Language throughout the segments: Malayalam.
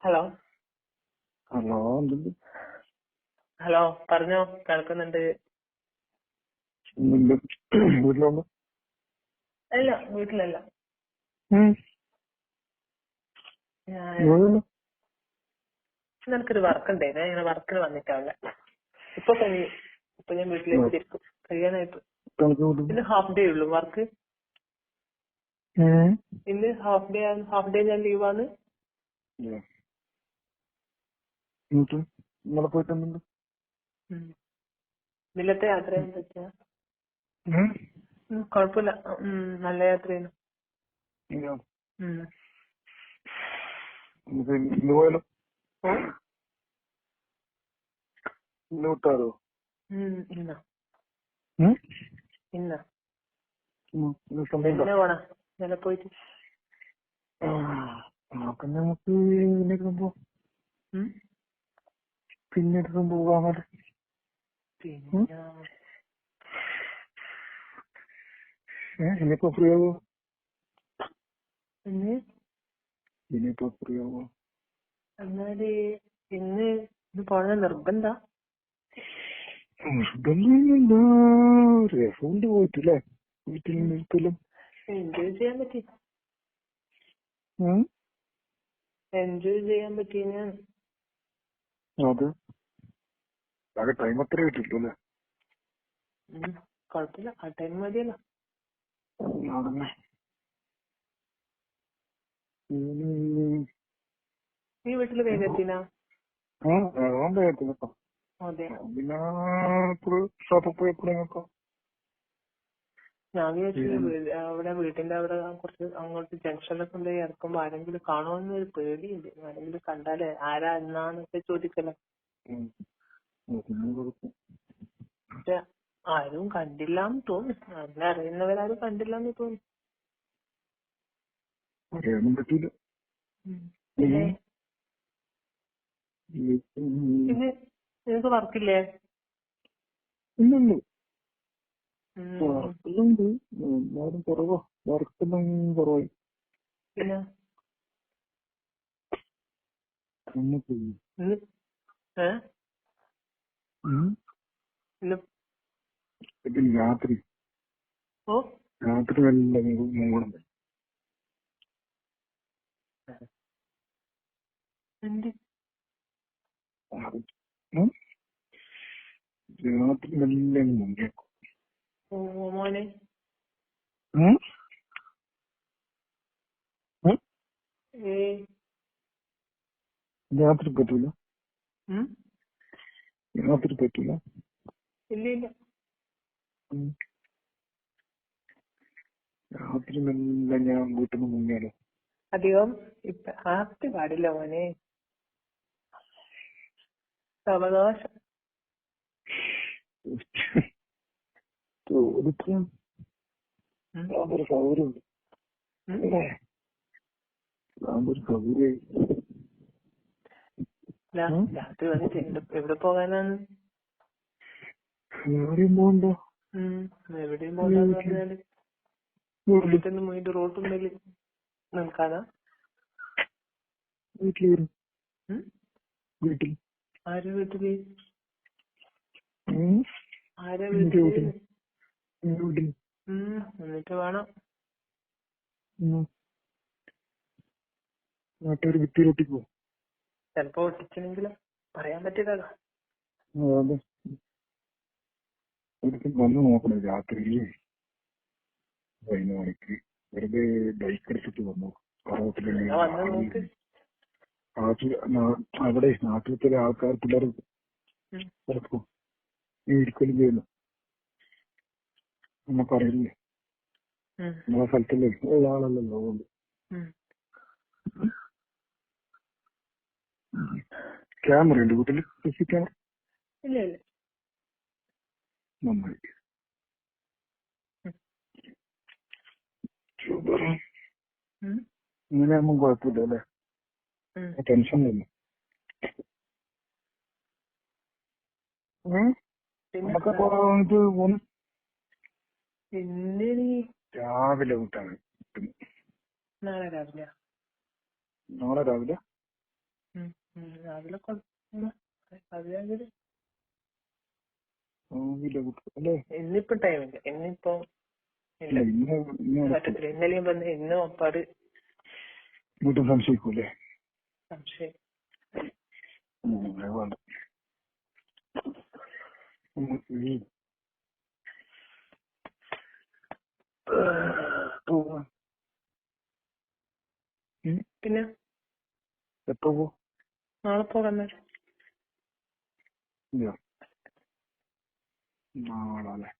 ഹലോ ഹലോ, എന്തുണ്ട്? ഹലോ പറഞ്ഞോ, കേൾക്കുന്നുണ്ട്. എന്തുണ്ട്? വീട്ടിലുണ്ടോ? അല്ല, വീട്ടിലല്ല. ഉം. ഞാൻ വീട്ടിലുണ്ടോ? നിനക്കൊരു വർക്ക് ഉണ്ടേ, ഞാൻ ഇങ്ങനെ വർക്കിന് വന്നിട്ടാവില്ല. ഇപ്പൊ കഴിയും. ഇപ്പൊ ഞാൻ വീട്ടിലേക്ക് തിരിക്കും, കഴിയാനായിട്ട്. തണുപ്പ് വീട്ടിൽ. ഇന്ന് ഹാഫ് ഡേ ഉള്ളൂ വർക്ക്. ഇന്ന് ഹാഫ് ഡേ ഞാൻ ലീവാണ്. എന്നിട്ട് ഇന്നലെ പോയിട്ട് എന്തുണ്ട്? ഇന്നലത്തെ യാത്രയെന്ന് വെച്ചാ കുഴപ്പമില്ല. നല്ല യാത്രയാണ്. ഇന്ന് പോയാലോ? ഇന്ന് വിട്ടാലോ? ഇന്നാ സമയം എങ്ങനെ പോണ ഇന്നലെ പോയിട്ട്? നമുക്ക് പിന്നീട് പോകാൻ ഇനിയിപ്പോ ഫ്രീ ആവോ? ഇനിയിപ്പോ ഫ്രീ ആവോ? എന്നാല് ഇന്ന് പോണ നിർബന്ധ? രസമുണ്ട് പോയിട്ടില്ലേ? വീട്ടിൽ നിൽക്കലും എൻജോയ് ചെയ്യാൻ പറ്റി. എൻജോയ് ചെയ്യാൻ പറ്റിയ അത് ആകെ ടൈം അത്ര കിട്ടിട്ടു അല്ലേ? കൊഴപ്പില്ല, ആ ടൈം മതിയല്ലോ. അതന്നെ. നീ വീട്ടില് വേഗം എത്തിനാ? അതെ, പിന്നെ ഷോപ്പിൽ പോയി എപ്പോഴെങ്കിലും ഞാൻ വിചാരിച്ചു അവിടെ വീട്ടിന്റെ അവിടെ കുറച്ച് അങ്ങോട്ട് ജംഗ്ഷനിലൊക്കെ കൊണ്ടുപോയി ഇറക്കുമ്പോ ആരെങ്കിലും കാണുമെന്നൊരു പേടിയുണ്ട്. ആരെങ്കിലും കണ്ടാലേ ആരാ എന്നാന്നൊക്കെ ചോദിക്കല്ലോ. പക്ഷെ ആരും കണ്ടില്ലാന്ന് തോന്നുന്നു. അങ്ങനെ അറിയുന്നവരാരും കണ്ടില്ലാന്ന് തോന്നുന്നു. അറിയാനും പറ്റൂല. പിന്നെ പിന്നെ നിനക്ക് വർക്കില്ലേ? ഇല്ലുണ്ട്, വർക്കുന്നുണ്ട്. എല്ലാരും കുറവാ, വർക്കെല്ലാം കുറവായി. പിന്നെ രാത്രി രാത്രി നല്ല മൂടം. രാത്രി നല്ല മുങ്ങിയേക്കും. മോനെ രാത്രി പറ്റൂല, രാത്രി പറ്റൂല. ഇല്ല, രാത്രി നല്ല ഞാൻ വീട്ടിൽ നിന്ന് മുങ്ങിയാലോ? അധികം ഇപ്പൊ ഹാപ്പി പാടില്ല മോനെ. അവകാശം ഒരു സൗകര്യമുണ്ട്, ഒരു സൗകര്യം. രാത്രി വന്നിട്ട് എവിടെ പോകാനാണ്? എവിടെയും പോകണ്ട. എവിടെയും പോകണ്ടെന്ന് പറഞ്ഞാല് വീട്ടിൽ പോയിട്ട് റോട്ടുമ്പിൽ നിൽക്കാനാ? വീട്ടിൽ വരും. വീട്ടിൽ ആര് വീട്ടില്? ആരാ വീട്ടിൽ വീട്ടില്? വീട്ടിൽ എന്നിട്ട് വേണം നാട്ടൊരു വിത്തി ഒട്ടിപ്പോ. ചിലപ്പോ ഒട്ടിച്ചെങ്കിലും പറയാൻ പറ്റില്ലല്ലോ. അതെ, ഒരിക്കൽ വന്ന് നോക്കണം രാത്രി 11 മണിക്ക്. വെറുതെ ബൈക്ക് എടുത്തിട്ട് വന്നു. അവിടെ നാട്ടിലത്തെ ആൾക്കാർ പിള്ളേർ ചിലപ്പോ ഇരിക്കലും ചെയ്യുന്നു. നമുക്കറിയില്ലേ, നമ്മളെ സ്ഥലത്തല്ലേ ഉള്ള ആളല്ലല്ലോ. അതുകൊണ്ട് ക്യാമറ ഉണ്ട് വീട്ടില്, CC ക്യാമറ. ഇല്ല നന്നായി. ഇങ്ങനെയാകുമ്പോൾ കുഴപ്പമില്ല അല്ലേ? ടെൻഷൻ ഇല്ല. നമുക്കപ്പോ ഇത് രാവിലെ വിട്ടാണ്. നാളെ രാവിലെ നാളെ രാവിലെ രാവിലെ കുഴപ്പമില്ല. അതിലെങ്കിലും അല്ലേ? ഇന്നിപ്പോ ടൈമില്ല. ഇന്നിപ്പോ ഇല്ല, പറ്റത്തില്ല. ഇന്നലെയും വന്ന് ഇന്നും അപ്പാട് വീട്ടിൽ സംശയിക്കൂലേ? സംശയം. വേണ്ട. പിന്നെ എപ്പോ പോ? നാളെ പോകാൻ നേരം. നാളെ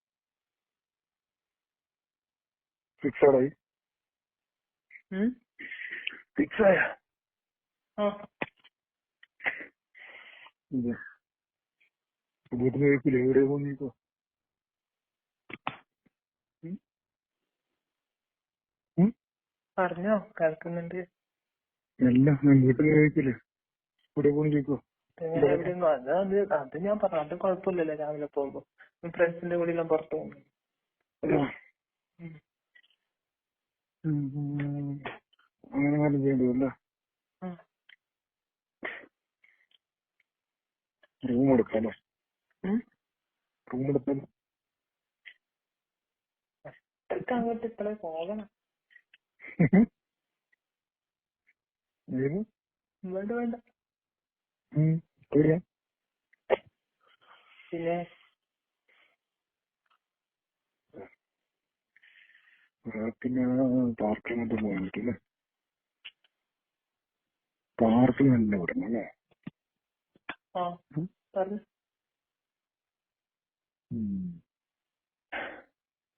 ഫിക്സഡായി? ഫിക്സായ? വീട്ടിൽ കഴിക്കില്ല, എവിടെ പോന്നിക്കോ? പറഞ്ഞോ, കേൾക്കുന്നുണ്ട്. എല്ലാം ഞാൻ വീട്ടിൽ കഴിക്കില്ലേ, ഇവിടെ പോയി ചോദിക്കോ? അത് ഞാൻ പറഞ്ഞു, അത് കുഴപ്പമില്ലല്ലോ. രാവിലെ പോകുമ്പോ ഫ്രണ്ട്സിന്റെ കൂടെ എല്ലാം പുറത്തു പോകുന്നു. അങ്ങനെ കാര്യം ചെയ്യേണ്ടതല്ല. റൂം എടുക്കാല്ലേ? റൂം എടുത്താലോ? അങ്ങോട്ട് ഇപ്പഴേ പോകണം. വേണ്ട വേണ്ട. പിന്നെ പിന്നെ പാർക്കിനകത്ത് പോകാൻ പറ്റില്ലേ? പാർക്കിൽ നല്ല വിടണം അല്ലേ?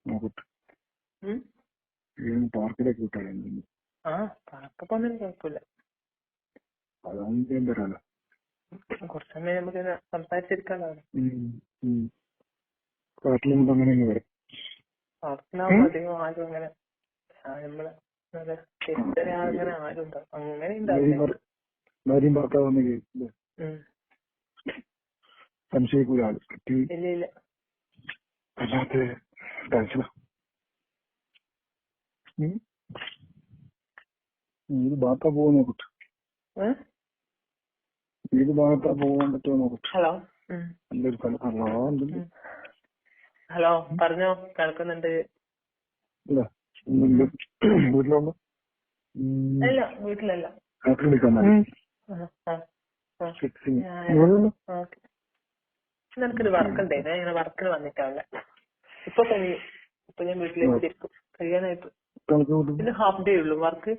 നോക്കട്ടെ, പാർക്കിലേക്ക് വിട്ടാലോ? പാർക്ക് പോകുന്നതിന് കുഴപ്പമില്ല. അതൊന്നും ചെയ്യാൻ തരാലോ. കുറച്ച് സമയം നമുക്ക് സംസാരിച്ചിരിക്കാലോ. കാട്ടിലുണ്ട് അങ്ങനെ വരാം. പാർക്കിലാവുമ്പോ അധികം ആരും അങ്ങനെ നമ്മളെ അങ്ങനെ ആരും ഉണ്ടാവും. അങ്ങനെ ഉണ്ടാവില്ല. ഭാര്യയും ഭർത്താവ് സംശയിക്കൂല ആള്. ഇല്ല ഇല്ല, അല്ലാത്ത ടെൻഷനാ. ഏത് ഭാഗത്താ പോകാൻ നോക്കട്ടെ. ഏത് ഭാഗത്താ പോകാൻ പറ്റുമോ നോക്കട്ടെ. ഹലോ. നല്ലൊരു സ്ഥലം. ഹലോ, പറഞ്ഞോ, കേൾക്കുന്നുണ്ട്. വീട്ടിലുണ്ടോ? അല്ല, വീട്ടിലല്ല. നിനക്കൊരു വർക്ക് ഉണ്ടേ, ഞാൻ ഇങ്ങനെ വർക്കിന് വന്നിട്ടാവില്ല. ഇപ്പൊ കഴിയും. ഇപ്പൊ ഞാൻ വീട്ടിലേക്ക് തിരിക്കും. കഴിയാനായിട്ട് ഇന്ന് ഹാഫ് ഡേ ഉള്ളൂ വർക്ക്.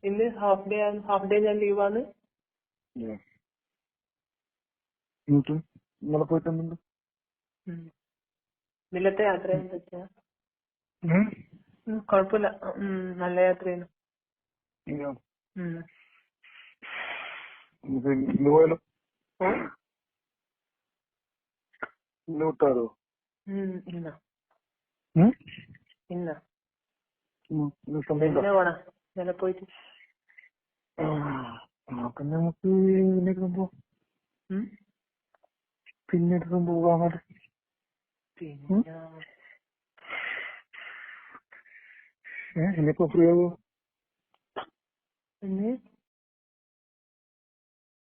ഇന്ന് ഹാഫ് ഡേ ഞാൻ ലീവാണ്. ഇന്നലെ പോയിട്ടുണ്ടോ? ഇന്നലത്തെ യാത്ര പറ്റിയ കുഴപ്പമില്ല, നല്ല യാത്രയാണ്. ഇന്ന് പോയാലോ? ഇന്ന് വിട്ടാലോ? ഇന്ന സമയം പോണ ഇന്നലെ പോയിട്ട് പിന്നെ നമുക്ക് പിന്നീട് പോകാൻ ഇനിയിപ്പോ ഫ്രീ ആവോ?